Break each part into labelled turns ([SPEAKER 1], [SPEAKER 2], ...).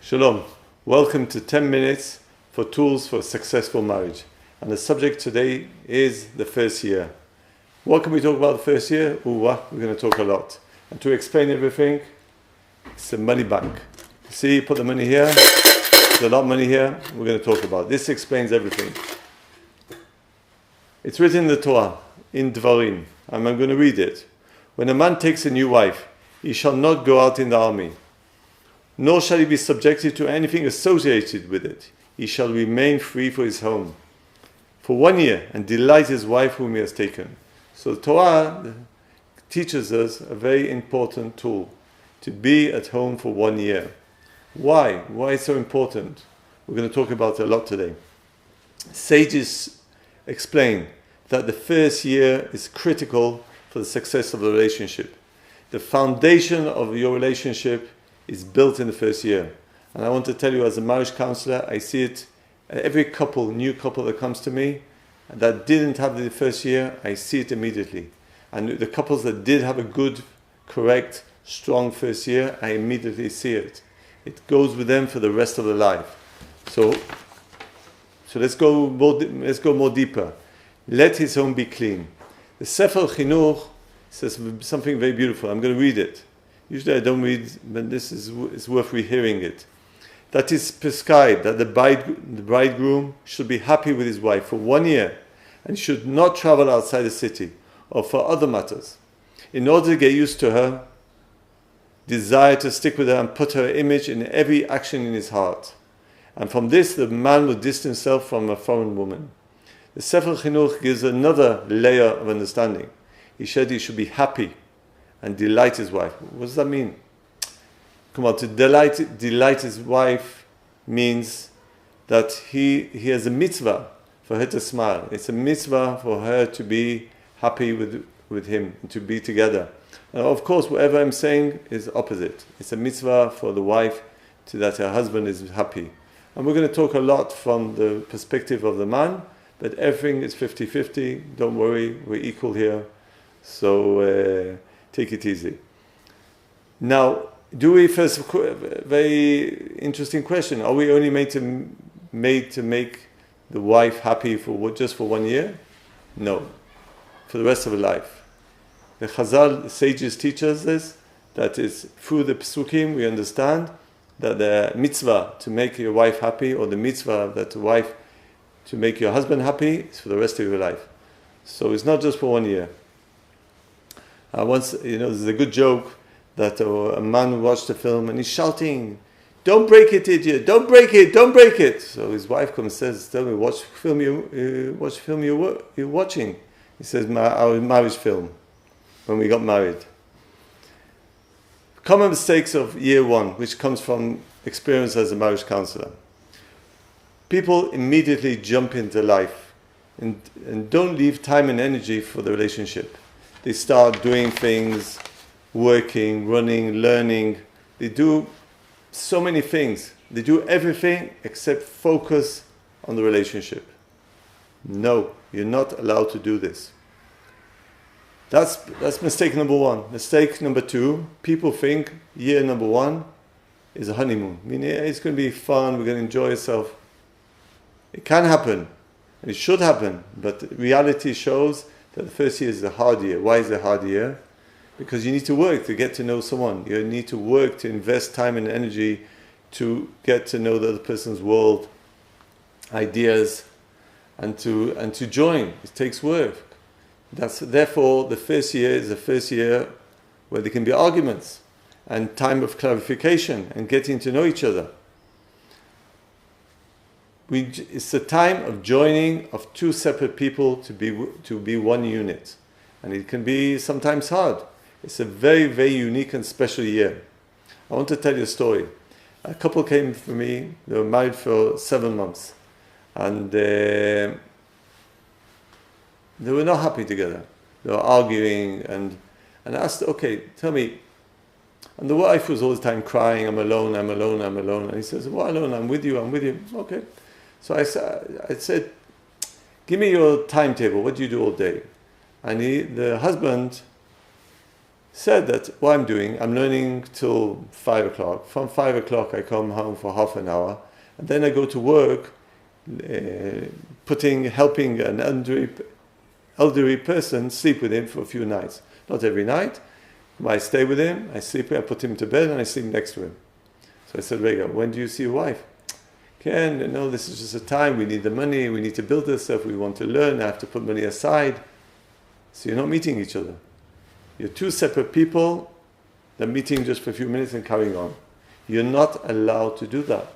[SPEAKER 1] Shalom. Welcome to 10 minutes for tools for a successful marriage. And the subject today is the first year. What can we talk about the first year? We're going to talk a lot. And to explain everything, it's the money bank. You see, put the money here. There's a lot of money here. We're going to talk about. This explains everything. It's written in the Torah, in Dvarim, and I'm going to read it. When a man takes a new wife, he shall not go out in the army, nor shall he be subjected to anything associated with it. He shall remain free for his home for 1 year and delight his wife whom he has taken. So the Torah teaches us a very important tool, to be at home for 1 year. Why? Why is it so important? We're going to talk about it a lot today. Sages explain that the first year is critical for the success of the relationship. The foundation of your relationship is built in the first year. And I want to tell you, as a marriage counselor, I see it every new couple that comes to me that didn't have the first year, I see it immediately. And the couples that did have a good, correct, strong first year, I immediately see it. It goes with them for the rest of their life. So let's go more deeper. Let his home be clean. The Sefer Chinuch says something very beautiful. I'm going to read it. Usually I don't read, but it's worth rehearing it. That is prescribed that the bridegroom should be happy with his wife for 1 year and should not travel outside the city or for other matters. In order to get used to her, desire to stick with her and put her image in every action in his heart. And from this, the man will distance himself from a foreign woman. The Sefer Chinuch gives another layer of understanding. He said he should be happy and delight his wife. What does that mean? Come on, to delight his wife means that he has a mitzvah for her to smile. It's a mitzvah for her to be happy with him, and to be together. And of course, whatever I'm saying is opposite. It's a mitzvah for the wife that her husband is happy. And we're going to talk a lot from the perspective of the man, but everything is 50-50. Don't worry, we're equal here. So take it easy. Now, very interesting question. Are we only made to make the wife happy just for 1 year? No, for the rest of her life. The Chazal sages teach us this, that is through the Psukim we understand that the mitzvah to make your wife happy, or the mitzvah that the wife to make your husband happy, is for the rest of your life. So it's not just for 1 year. Once, there's a good joke that a man watched a film and he's shouting, "Don't break it, idiot! Don't break it! Don't break it!" So his wife comes and says, "Tell me, what film you're watching?" He says, "Our marriage film, when we got married." Common mistakes of year one, which comes from experience as a marriage counselor. People immediately jump into life and don't leave time and energy for the relationship. They start doing things, working, running, learning. They do so many things. They do everything except focus on the relationship. No, you're not allowed to do this. That's mistake number one. Mistake number two, people think year number one is a honeymoon. Meaning it's going to be fun, we're going to enjoy ourselves. It can happen, and it should happen, but reality shows that the first year is a hard year. Why is it a hard year? Because you need to work to get to know someone. You need to work to invest time and energy to get to know the other person's world, ideas, and to join. It takes work. Therefore, the first year is the first year where there can be arguments and time of clarification and getting to know each other. It's the time of joining of two separate people to be one unit, and it can be sometimes hard. It's a very, very unique and special year. I want to tell you a story. A couple came for me. They were married for 7 months, and they were not happy together. They were arguing, and I asked, "Okay, tell me." And the wife was all the time crying, "I'm alone, I'm alone, I'm alone." And he says, "What alone? I'm with you, I'm with you." Okay. So I said, "Give me your timetable. What do you do all day?" And the husband said that what I'm doing, I'm learning till 5 o'clock. From 5 o'clock I come home for half an hour, and then I go to work, helping an elderly person, sleep with him for a few nights. Not every night. I stay with him, I sleep, I put him to bed, and I sleep next to him. So I said, Rega, when do you see your wife? Ken, this is just a time, we need the money, we need to build this stuff, we want to learn, I have to put money aside. So you're not meeting each other. You're two separate people, they're meeting just for a few minutes and carrying on. You're not allowed to do that.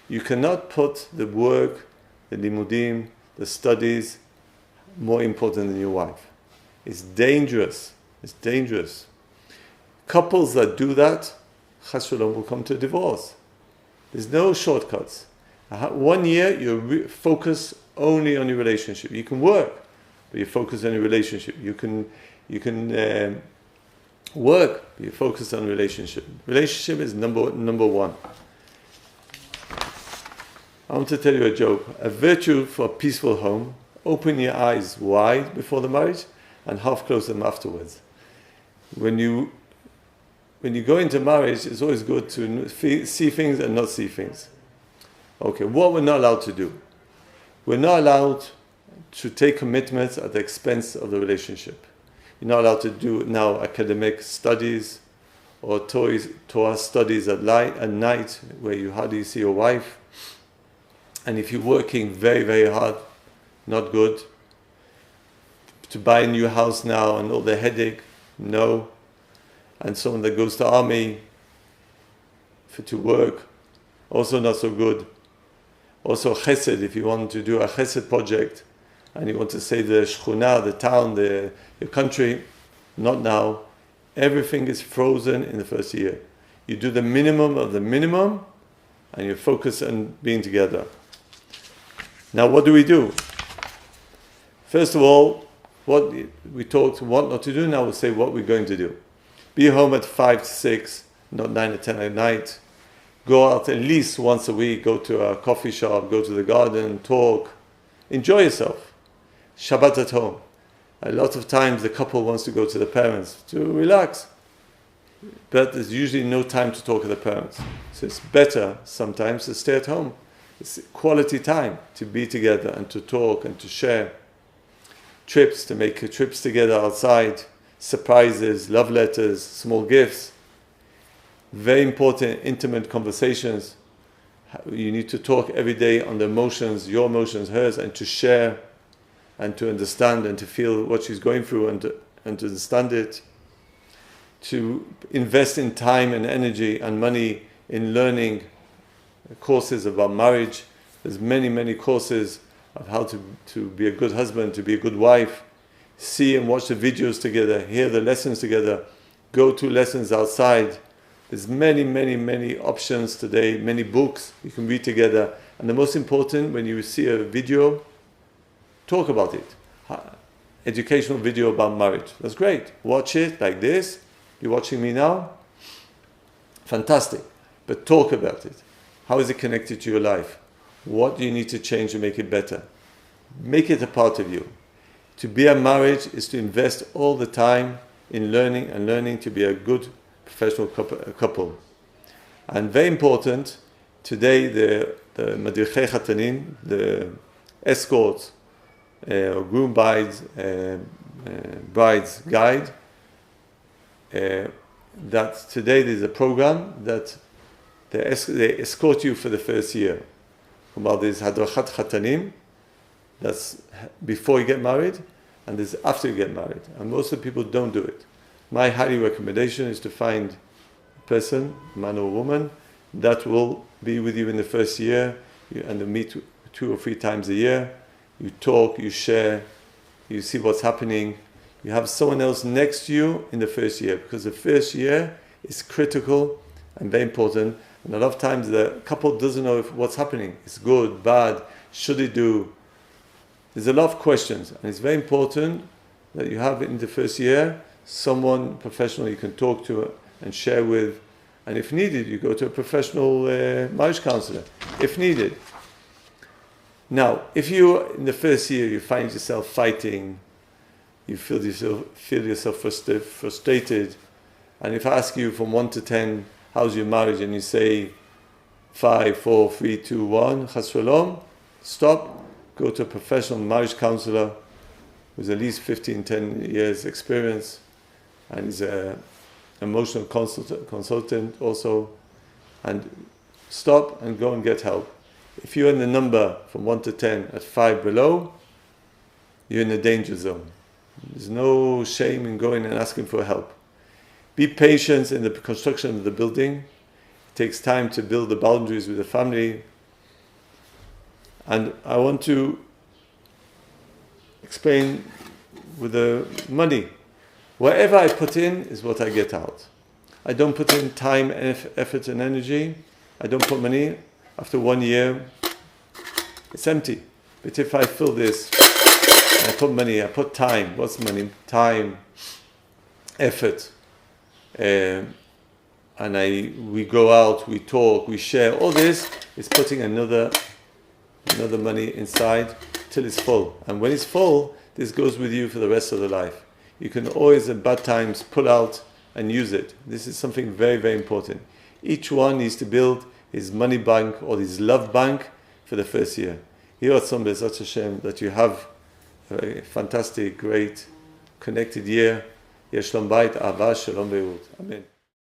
[SPEAKER 1] You cannot put the work, the limudim, the studies, more important than your wife. It's dangerous. It's dangerous. Couples that do that, chas shalom, will come to divorce. There's no shortcuts. 1 year, you focus only on your relationship. You can work, but you focus on your relationship. You can work, but you focus on relationship. Relationship is number one. I want to tell you a joke. A virtue for a peaceful home: open your eyes wide before the marriage and half close them afterwards. When you go into marriage, it's always good to see things and not see things. Okay, what we're not allowed to do? We're not allowed to take commitments at the expense of the relationship. You're not allowed to do now academic studies or Torah studies at night where you hardly see your wife. And if you're working very, very hard, not good. To buy a new house now and all the headache, no. And someone that goes to army to work, also not so good. Also chesed, if you want to do a chesed project and you want to save the shchuna, the town, your country, not now. Everything is frozen in the first year. You do the minimum of the minimum and you focus on being together. Now what do? First of all, what we talked what not to do, now we'll say what we're going to do. Be home at 5 to 6, not 9 or 10 at night. Go out at least once a week, go to a coffee shop, go to the garden, talk. Enjoy yourself. Shabbat at home. A lot of times the couple wants to go to the parents to relax. But there's usually no time to talk to the parents. So it's better sometimes to stay at home. It's quality time to be together and to talk and to share. Trips, to make trips together outside. Surprises, love letters, small gifts. Very important, intimate conversations. You need to talk every day on the emotions, your emotions, hers, and to share and to understand and to feel what she's going through and to understand it. To invest in time and energy and money in learning courses about marriage. There's many, many courses of how to be a good husband, to be a good wife. See and watch the videos together, hear the lessons together, go to lessons outside. There's many, many, many options today, many books you can read together. And the most important, when you see a video, talk about it. Educational video about marriage. That's great. Watch it like this. You're watching me now? Fantastic. But talk about it. How is it connected to your life? What do you need to change to make it better? Make it a part of you. To be a marriage is to invest all the time in learning and learning to be a good professional couple. And very important, today the Madrichei Chatanim, the escorts or groom brides guide, that today there's a program that they escort you for the first year. Well, there's Hadrachat Chatanim, that's before you get married, and there's after you get married. And most of the people don't do it. My highly recommendation is to find a person, man or woman, that will be with you in the first year, and they meet 2 or 3 times a year. You talk, you share, you see what's happening. You have someone else next to you in the first year, because the first year is critical and very important. And a lot of times the couple doesn't know what's happening. It's good, bad, should it do? There's a lot of questions, and it's very important that you have in the first year someone professional you can talk to and share with. And if needed, you go to a professional marriage counselor, if needed. Now, if you, in the first year, you find yourself fighting, you feel yourself frustrated, And if I ask you from 1 to 10, how's your marriage, and you say 5, 4, 3, 2, 1, chas shalom, stop, go to a professional marriage counselor with at least 10 years experience, and he's an emotional consultant also, and stop and go and get help. If you're in the number from 1 to 10 at 5 below, you're in the danger zone. There's no shame in going and asking for help. Be patient in the construction of the building. It takes time to build the boundaries with the family. And I want to explain with the money. Whatever I put in is what I get out. I don't put in time, effort and energy. I don't put money. After 1 year, it's empty. But if I fill this, I put money, I put time. What's money? Time, effort. And we go out, we talk, we share. All this is putting another money inside till it's full. And when it's full, this goes with you for the rest of the life. You can always at bad times pull out and use it. This is something very, very important. Each one needs to build his money bank or his love bank for the first year. Yiratzon Be'ezrat Hashem, that you have a fantastic, great, connected year. Yesh Shalom Bayit, Ahava, Shalom Ve'ut. Amen.